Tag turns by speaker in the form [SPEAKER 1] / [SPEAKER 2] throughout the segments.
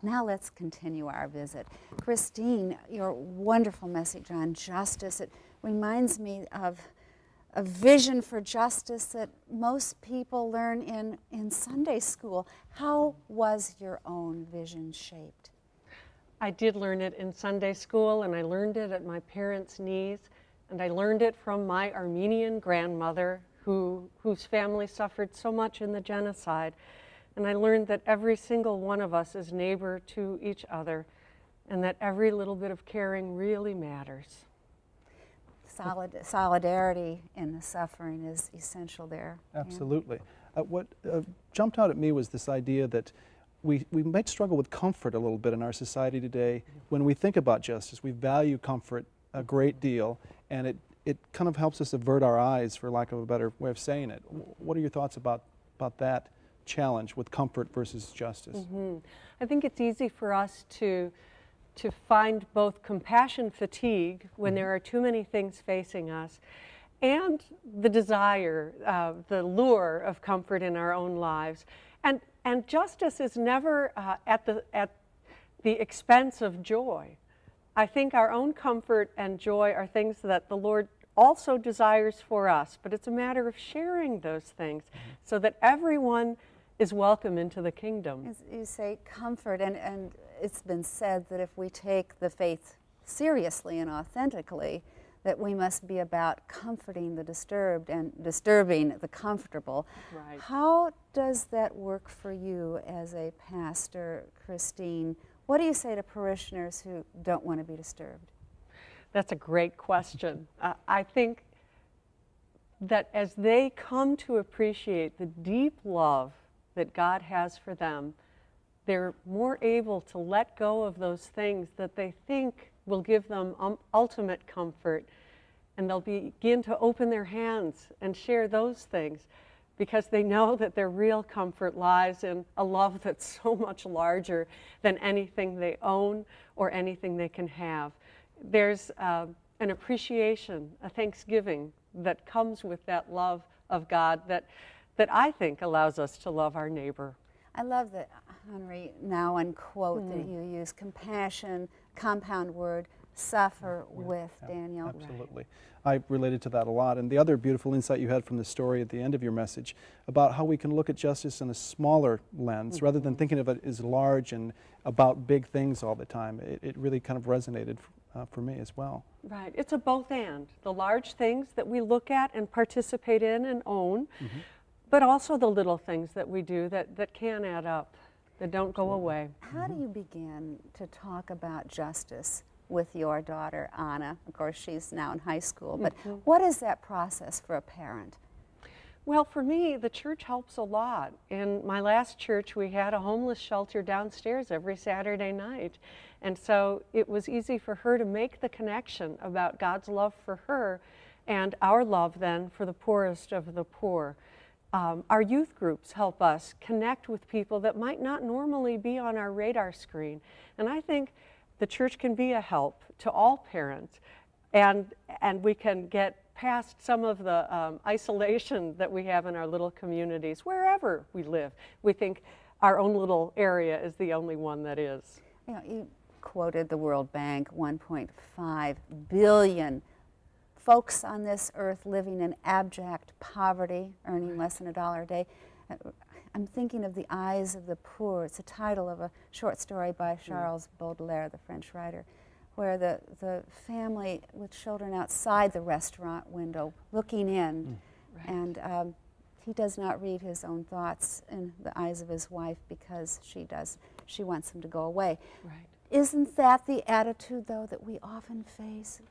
[SPEAKER 1] Now let's continue our visit. Christine, your wonderful message on justice, it reminds me of a vision for justice that most people learn in Sunday school. How was your own vision shaped?
[SPEAKER 2] I did learn it in Sunday school, and I learned it at my parents' knees, and I learned it from my Armenian grandmother whose family suffered so much in the genocide. And I learned that every single one of us is neighbor to each other, and that every little bit of caring really matters.
[SPEAKER 1] Solidarity in the suffering is essential there.
[SPEAKER 3] Absolutely. What jumped out at me was this idea that we might struggle with comfort a little bit in our society today. When we think about justice, we value comfort a great deal, and it kind of helps us avert our eyes, for lack of a better way of saying it. What are your thoughts about that challenge with comfort versus justice?
[SPEAKER 2] Mm-hmm. I think it's easy for us to find both compassion fatigue when there are too many things facing us, and the desire, the lure of comfort in our own lives. And justice is never at the expense of joy. I think our own comfort and joy are things that the Lord also desires for us, but it's a matter of sharing those things so that everyone is welcome into the kingdom.
[SPEAKER 1] As you say, comfort, and it's been said that if we take the faith seriously and authentically, that we must be about comforting the disturbed and disturbing the comfortable.
[SPEAKER 2] Right.
[SPEAKER 1] How does that work for you as a pastor, Christine? What do you say to parishioners who don't want to be disturbed?
[SPEAKER 2] That's a great question. I think that as they come to appreciate the deep love that God has for them, they're more able to let go of those things that they think will give them ultimate comfort, and they'll begin to open their hands and share those things because they know that their real comfort lies in a love that's so much larger than anything they own or anything they can have. There's an appreciation, a thanksgiving that comes with that love of God that I think allows us to love our neighbor.
[SPEAKER 1] I love the Henry Nouwen quote that you use, compassion, compound word, suffer with, Daniel.
[SPEAKER 3] Absolutely. I related to that a lot. And the other beautiful insight you had from the story at the end of your message about how we can look at justice in a smaller lens rather than thinking of it as large and about big things all the time. It really kind of resonated for me as well.
[SPEAKER 2] Right. It's a both and. The large things that we look at and participate in and own, but also the little things that we do that can add up, that don't go away.
[SPEAKER 1] How do you begin to talk about justice with your daughter, Anna? Of course, she's now in high school, but what is that process for a parent?
[SPEAKER 2] Well, for me, the church helps a lot. In my last church, we had a homeless shelter downstairs every Saturday night. And so it was easy for her to make the connection about God's love for her and our love then for the poorest of the poor. Our youth groups help us connect with people that might not normally be on our radar screen. And I think the church can be a help to all parents, and we can get past some of the isolation that we have in our little communities, wherever we live. We think our own little area is the only one that is.
[SPEAKER 1] You know, you quoted the World Bank, 1.5 billion folks on this earth living in abject poverty, earning less than $1 a day. I'm thinking of The Eyes of the Poor. It's the title of a short story by Charles Baudelaire, the French writer, where the family with children outside the restaurant window looking in, and he does not read his own thoughts in the eyes of his wife because she wants him to go away.
[SPEAKER 2] Right.
[SPEAKER 1] Isn't that the attitude, though, that we often face?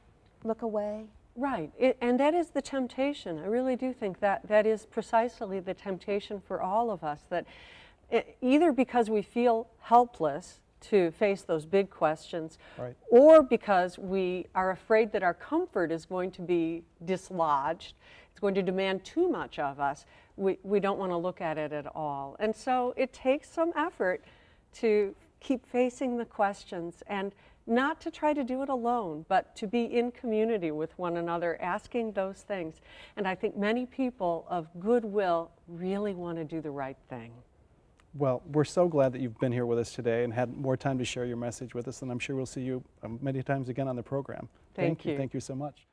[SPEAKER 1] Look away?
[SPEAKER 2] Right, and that is the temptation. I really do think that is precisely the temptation for all of us, that either because we feel helpless to face those big questions, or because we are afraid that our comfort is going to be dislodged, it's going to demand too much of us, we don't want to look at it at all. And so it takes some effort to keep facing the questions, and not to try to do it alone, but to be in community with one another, asking those things. And I think many people of goodwill really want to do the right thing.
[SPEAKER 3] Well, we're so glad that you've been here with us today and had more time to share your message with us, and I'm sure we'll see you many times again on the program.
[SPEAKER 2] Thank you.
[SPEAKER 3] Thank you so much.